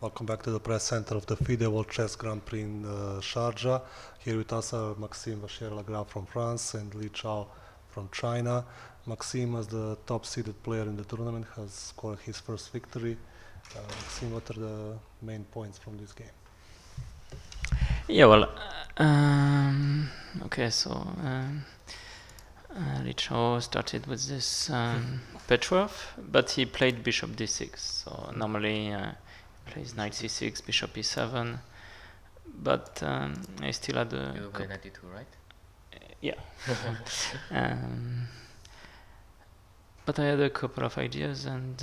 Welcome back to the press center of the FIDE World Chess Grand Prix in Sharjah. Here with us are Maxime Vachier-Lagrave from France and Li Chao from China. Maxime, as the top-seeded player in the tournament, has scored his first victory. Maxime, what are the main points from this game? Yeah, well, okay, so Li Chao started with this Petrov, but he played bishop d6. So normally he plays knight c6, bishop e7, but I still had a... You play knight d2, right? Yeah. But I had a couple of ideas, and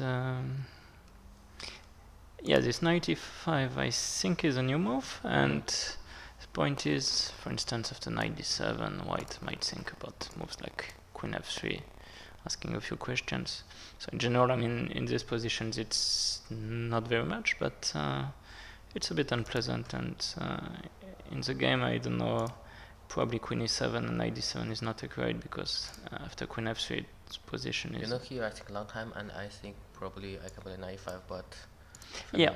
yeah, this knight e5 I think is a new move, and the point is, for instance, after knight d7, white might think about moves like queen f3, asking a few questions. So in general, I mean, in these positions it's not very much, but it's a bit unpleasant, and in the game, I don't know, probably queen e7 and knight d7 is not accurate, because after queen f3 its position is... You know, here I think a long time, and I think probably I can play knight e5, but... Yeah,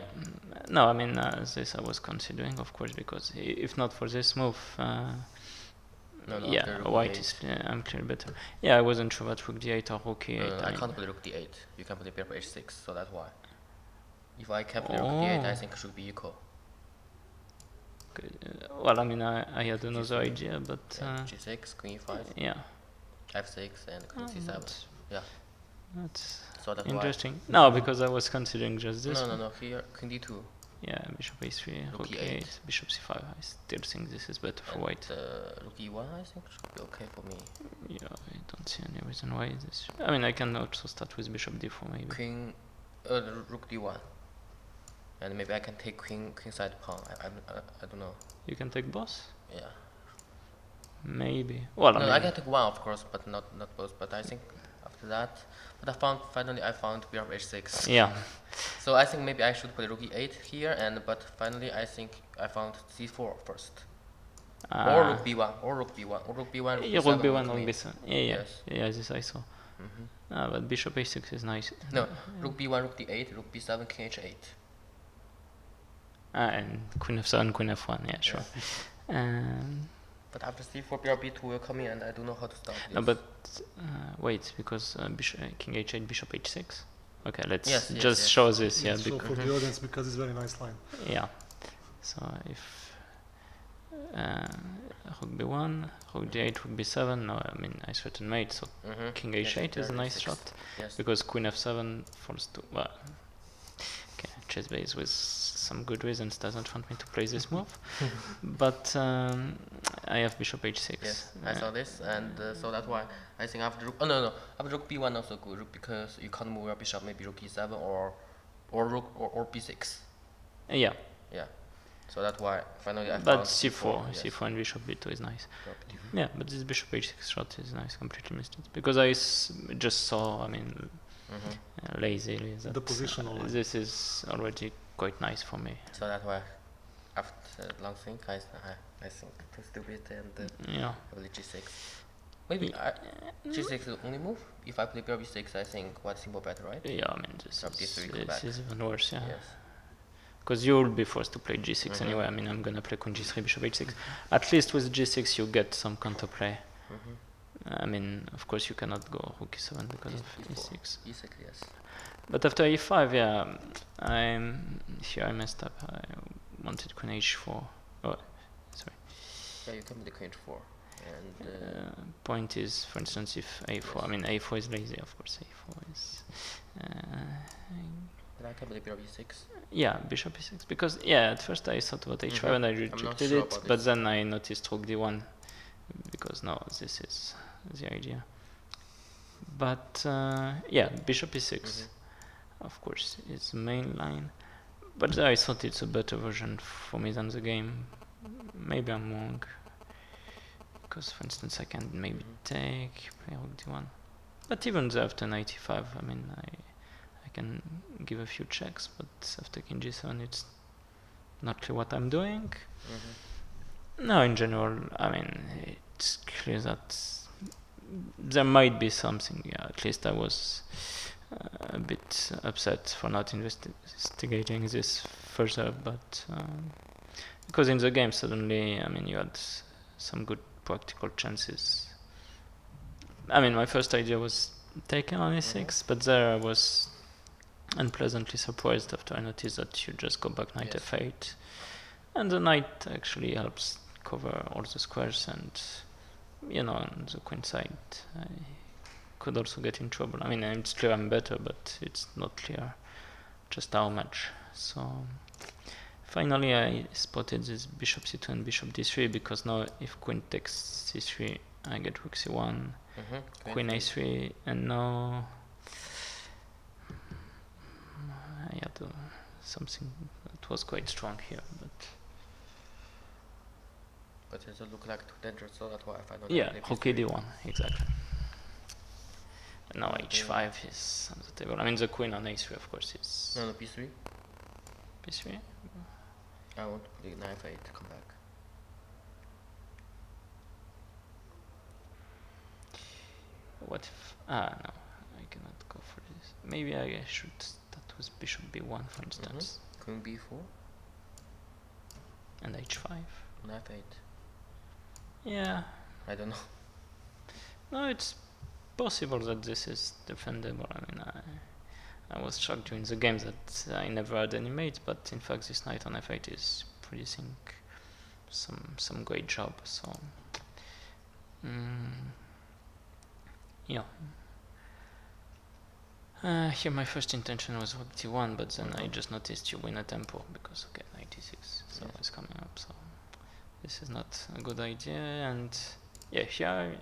no, I mean, this I was considering, of course, because if not for this move, yeah, white is unclear better. Yeah, I wasn't sure about rook d8 or rook e8. I can't play rook d8. You can play bishop h6, so that's why. If I can play rook d8, I think it should be equal. Okay, well, I mean, I had another idea, but... g6, queen e5, yeah. f6, and queen c7. Yeah. That's so that's interesting. Why. No, because I was considering just this. No, here, queen d2. Yeah, bishop a3, rook e8, bishop c5. I still think this is better for white. Rook e1, I think should be okay for me. Yeah, I don't see any reason why this... I mean, I can also start with bishop d4 maybe. Queen... rook d1. And maybe I can take queen side pawn. I don't know. You can take both? Yeah. Maybe. Well, no, I can take one, of course, but not both. But I think after that... But finally I found bishop h6. Yeah. So I think maybe I should play rook e8 here, but finally I think I found c4 first. Or rook b1, or rook b1, or rook b1, rook yeah, b7, rook b1, rook b7. Yeah, yes. Yeah, this I saw. But bishop a6 is nice. No, rook b1, rook d8, rook b7, king h8. And queen f7, queen f1, yeah, sure. But after c4, bishop b2 will come in, and I don't know how to start this. No, but wait, because king h8, bishop h6. Okay, let's just show this. Yeah, show for the audience, because it's a very nice line. Yeah. So if rook b1, rook d8, rook b7. No, I mean I threaten mate. So king h8 is a nice shot, because queen f7 falls to... Well, okay, chess base with some good reasons doesn't want me to play this move, but I have bishop h6. Yes, I saw this, and so that's why I think after rook... Oh no, after rook b1 also good, because you can't move your bishop, maybe rook e7 or rook or b6. Yeah. Yeah. So that's why finally I but found c4, yes. c4 and bishop b2 is nice. Yeah, but this bishop h6 shot is nice, completely missed it, because I just saw, I mean, lazily that the positional this is already quite nice for me. So that's why after long think I think too stupid and yeah, probably g6. Maybe g6 is the only move. If I play bishop b6, I think white simple better, right? Yeah, I mean this is even worse. Yeah. Yes. Because you will be forced to play g6 anyway. I mean, I'm gonna play queen g3, bishop h6. At least with g6 you get some counterplay. I mean, of course you cannot go rook e7 because of e6. E6, yes. But after e5, yeah, here I messed up. I wanted queen h4. Oh, sorry. Yeah, you can play queen h4. And point is, for instance, if a4, I mean a4 is lazy, of course. A4 is. But I can play bishop e6. Yeah, bishop e6, because at first I thought about h5 and I rejected it, but then I noticed rook d1, because no, this is the idea. But yeah, bishop e6, of course, is the main line. But I thought it's a better version for me than the game. Maybe I'm wrong, because for instance I can maybe take, play rook d1. But even after knight e5, I mean I can give a few checks, but after king g7 it's not clear what I'm doing. No, in general, I mean, it's clear that there might be something. Yeah, at least I was a bit upset for not investigating this further, but because in the game suddenly, I mean, you had some good practical chances. I mean, my first idea was taken on e6, but there I was unpleasantly surprised after I noticed that you just go back knight f8, and the knight actually helps cover all the squares, and on the queen side I could also get in trouble. I mean, it's clear I'm better, but it's not clear just how much. So finally I spotted this bishop c2 and bishop d3, because now if queen takes c3 I get rook c1, queen a3, and now I had something that was quite strong here, but it doesn't look like too dangerous, so that's why I find out. Yeah, rook d1, exactly. And now h5 is on the table. I mean, the queen on a3 of course is... No, b3. b3? I want to put knight f8 to come back. What if... no, I cannot go for this. Maybe I should start with bishop b1 for instance. Queen b4. And h5. Knight f8. Yeah. I don't know. No, it's possible that this is defendable. I mean, I was shocked during the game that I never had any mates, but in fact this knight on f8 is producing some great job. So yeah. Here my first intention was rook d1, but then I just noticed you win a tempo because knight d6 so it's coming up. So this is not a good idea, and yeah, here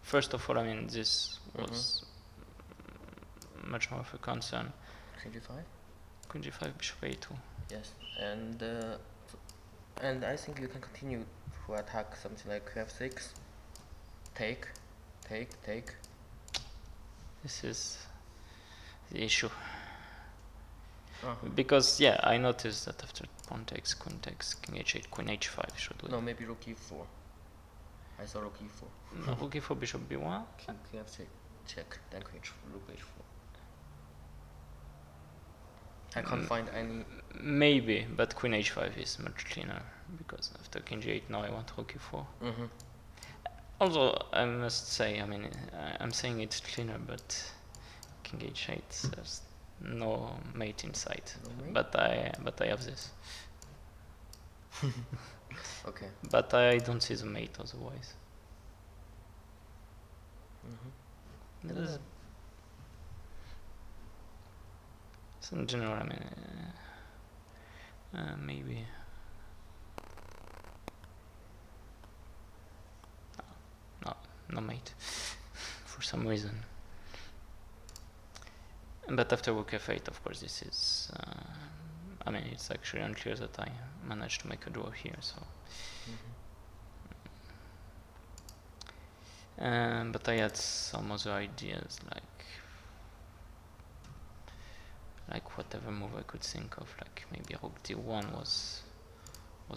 first of all, I mean, this was much more of a concern. Queen g5. Queen g5, bishop a2. Yes, and I think you can continue to attack something like queen f6. Take. This is the issue. Because yeah, I noticed that after pawn takes, king h8, queen h5 should win. No, maybe rook e4. I saw rook e4. No, rook e4, bishop b1. King f6, check, then queen rook h4. I can't find any. Maybe, but queen h5 is much cleaner, because after king g8 now I want rook e4. Although I must say, I mean, I'm saying it's cleaner, but king h8 there's no mate inside. No mate? But I have this. Okay. But I don't see the mate otherwise. So in general, I mean, maybe. No mate, for some reason. But after rook f8, of course, this is. I mean, it's actually unclear that I managed to make a draw here. So. But I had some other ideas, like whatever move I could think of, like maybe rook d1 was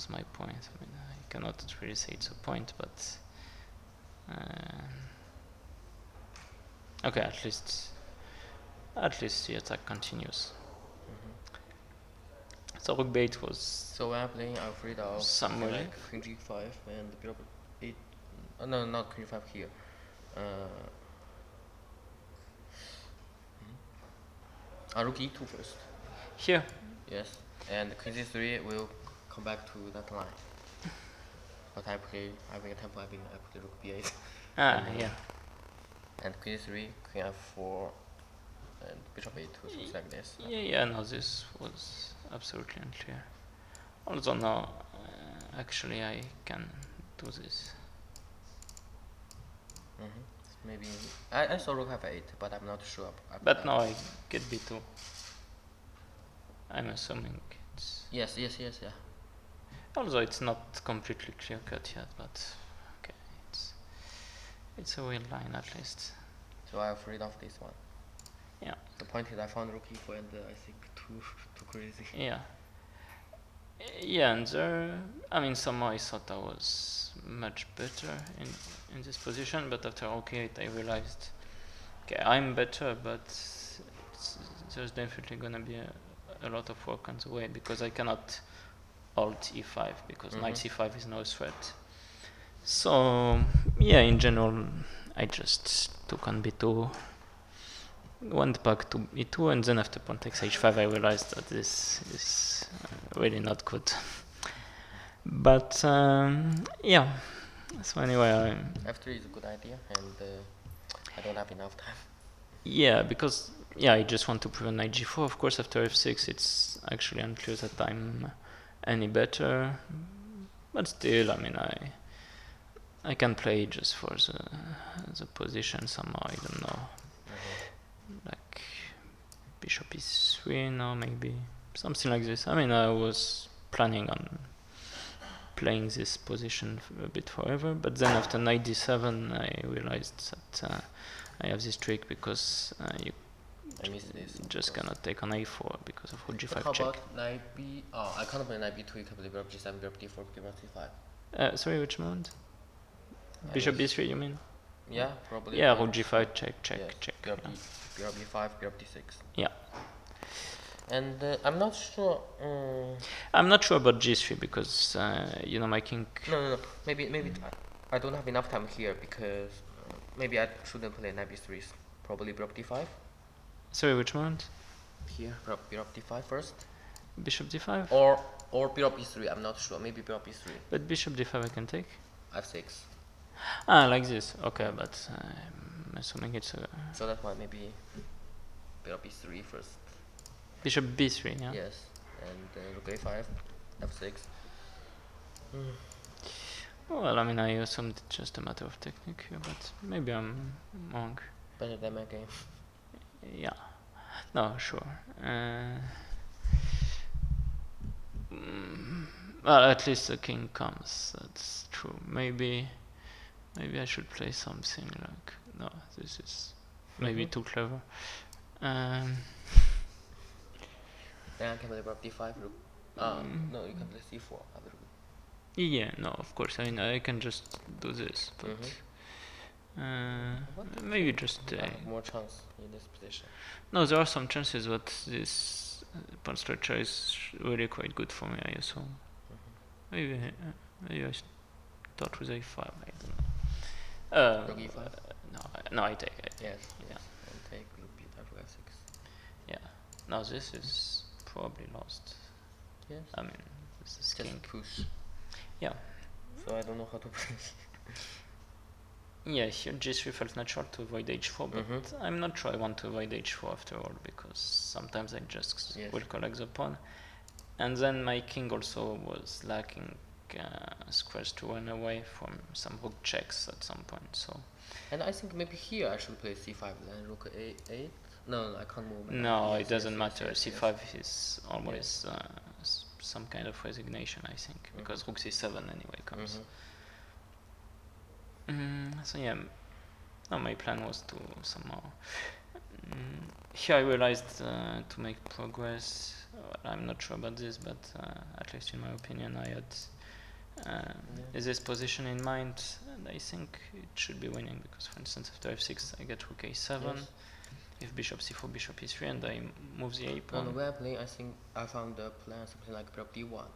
my point. I mean, I cannot really say it's a point, but okay, at least the attack continues. So rook b8 was. So when I'm playing Alfred of somewhere like queen g5 and bishop 8. No, not queen g5 here. Rook e2 first. Here. Yes, and queen c3 will come back to that line. But I play having a tempo. I put rook b8. Yeah. And queen c3, queen f4, and bishop a2, something like this. Yeah. No, this was absolutely unclear. Although now, actually, I can do this. Maybe I saw rook f8, but I'm not sure. But now I get b2. I'm assuming it's. Yes, yeah. Although it's not completely clear cut yet, but okay, it's a weird line at least. So I have read off this one. Yeah. The point is I found rook e4 and I think too crazy. Yeah. Yeah, and there, I mean, somehow I thought I was much better in this position, but after rook e8 I realized, okay, I'm better, but it's there's definitely gonna be a lot of work on the way, because I cannot alt e5 because knight c5 is no threat. So yeah, in general, I just took on b2, went back to e2, and then after pawn takes h5, I realized that this is really not good. But yeah. So anyway, f3 is a good idea, and I don't have enough time. yeah, because I just want to prevent knight g4. Of course, after f6, it's actually unclear that I'm any better. But still, I mean, I can play just for the position somehow. I don't know, like bishop e3 now, maybe something like this. I mean, I was planning on playing this position a bit forever, but then after knight d7, I realized that I have this trick, because you just cannot take on a4 because of rook g5 how check. about knight b? Oh, I can't play knight b2. You can play bishop g7, bishop d4, bishop c5. Sorry, which moment? Bishop b3, you mean? Yeah, probably. Yeah, rook g5 check, check, yes. check. Bishop b5, bishop d6. Yeah. And I'm not sure. I'm not sure about g3 because you know, my king. No. Maybe I don't have enough time here, because maybe I shouldn't play knight b3. Probably bishop d5. Sorry, which moment? Here, bishop d5 first. Bishop d5. Or bishop e3. I'm not sure. Maybe bishop e3. But bishop d5 I can take. f6. Ah, like this. Okay, but I'm assuming it's a. So that's why maybe bishop e3 first. Bishop b3, yeah. Yes, and rook a5, f6. Well, I mean, I assumed it's just a matter of technique here, but maybe I'm wrong. Better than my game. Yeah. No, sure. Well, at least the king comes. That's true. Maybe I should play something like. No, this is maybe too clever. Then I can play bishop d5. Rook. No, you can play c4. Yeah, no, of course. I mean, I can just do this, but maybe just. I have more chance in this position. No, there are some chances, but this pawn structure is really quite good for me, I assume. Maybe I start with a5. I don't know. Rook e5. No, I take it. Yes. Yeah. And take rook b5, rook f6. Yeah. Now this is probably lost. Yes. I mean, this is Just king. push. Yeah. So I don't know how to play. Yeah, here g3 felt natural to avoid h4, but I'm not sure I want to avoid h4 after all, because sometimes I just will collect the pawn. And then my king also was lacking squares to run away from some rook checks at some point. So. And I think maybe here I should play c5, then rook a8. No, I can't move. No, it doesn't matter. C5 is always some kind of resignation, I think, because rook c7 anyway comes. So yeah, no, my plan was to somehow. Here I realized to make progress. I'm not sure about this, but at least in my opinion, I had this position in mind, and I think it should be winning, because, for instance, after f6 I get rook a7. Yes. If bishop c4, bishop e3, and I move the a pawn. On the way I play, I think I found a plan something like bishop d1.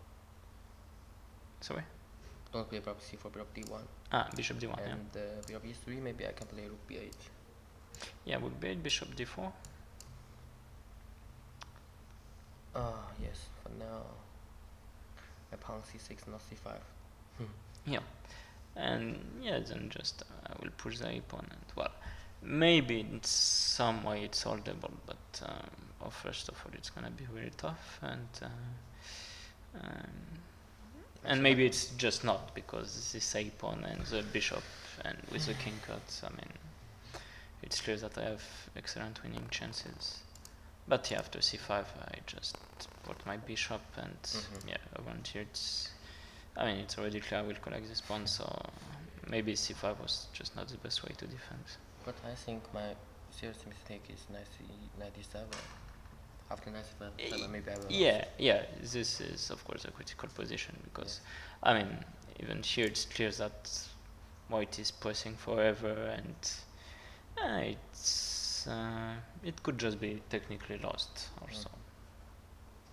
Sorry? Don't play bishop c4, bishop d1. Ah, bishop d1, and bishop e3, maybe I can play rook b8. Yeah, rook b8, bishop d4. Yes, for now. My pawn c6, not c5. Yeah. And yeah, then just I will push the a pawn, and well, maybe in some way it's solvable, but first of all it's gonna be really tough, and maybe it's just not, because this a pawn and the bishop and with the king cut, I mean, it's clear that I have excellent winning chances. But yeah, after c5 I just put my bishop, and yeah, around here I mean, it's already clear I will collect this pawn, so maybe c5 was just not the best way to defend. But I think my serious mistake is knight d7. After knight d7, maybe I will. Yeah, this is of course a critical position, because I mean, even here it's clear that white is pressing forever, and it's it could just be technically lost also.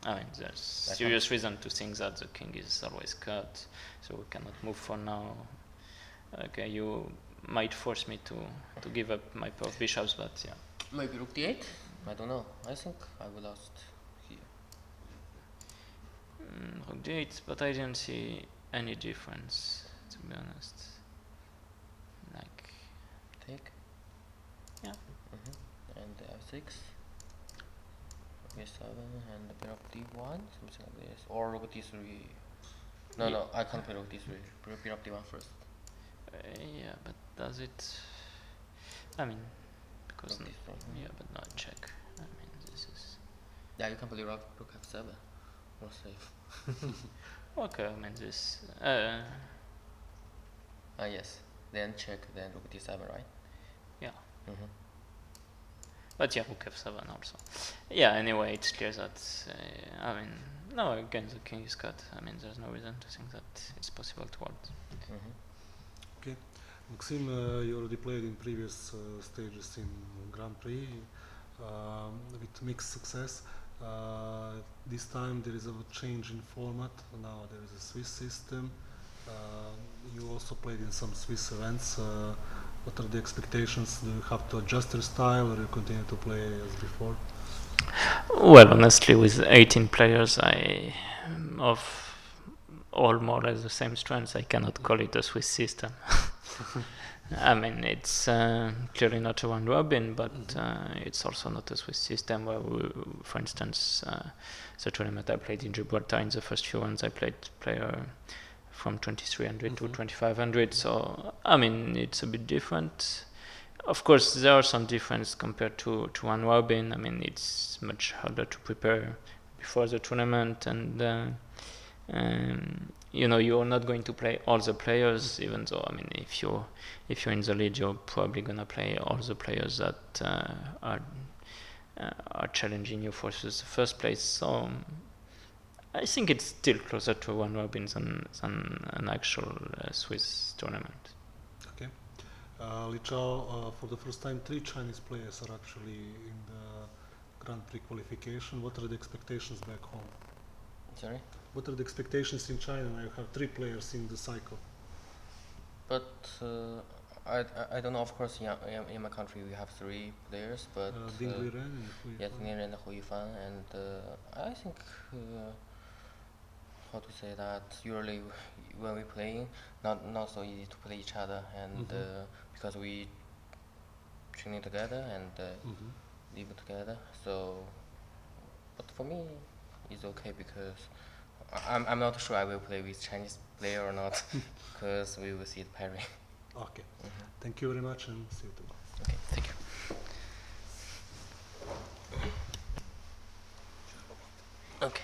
I mean, there's serious reason to think that the king is always cut, so we cannot move for now. Okay, you might force me to give up my pair of bishops, but yeah. Maybe rook d8? I don't know. I think I will lost here. Rook d8, but I didn't see any difference, to be honest. Like... Take? Yeah. And f6. B7 and a pair of d1, something like this. Or rook d3. No, I can't play rook d3. Pair of d1 first. Yeah, but does it... I mean, because... yeah, but not check. I mean, this is... Yeah, you can play rook f7. More safe. Okay, I mean this... yes. Then check, then rook d7, right? Yeah. But yeah, rook f7 also. Yeah, anyway, it's clear that... I mean, no, again, the king is cut. I mean, there's no reason to think that it's possible to hold. Okay. Maxime, you already played in previous stages in Grand Prix with mixed success. This time there is a change in format. Now there is a Swiss system. You also played in some Swiss events. What are the expectations? Do you have to adjust your style, or you continue to play as before? Well, honestly, with 18 players, of all more or less the same strengths, I cannot call it a Swiss system. I mean, it's clearly not a round robin, but it's also not a Swiss system where, for instance, the tournament I played in Gibraltar, in the first few rounds I played player from 2300 to 2500, so I mean, it's a bit different. Of course, there are some differences compared to round robin. I mean, it's much harder to prepare before the tournament, and you know, you're not going to play all the players, even though, I mean, if you're in the lead, you're probably gonna play all the players that are challenging you for the first place. So I think it's still closer to round robin than an actual Swiss tournament. Okay. Li Chao, for the first time, 3 Chinese players are actually in the Grand Prix qualification. What are the expectations back home? Sorry? What are the expectations in China? Now you have 3 players in the cycle. But I don't know. Of course, in my country we have 3 players, but Ding Liren and Hu Yifan. yes, Ding Liren and Hu Yifan, and I think how to say that, usually when we playing, not so easy to play each other, and because we training together and live together. So, but for me, it's okay because I'm not sure I will play with Chinese player or not, because we will see the pairing. Okay. Thank you very much, and see you tomorrow. Okay, thank you. Okay.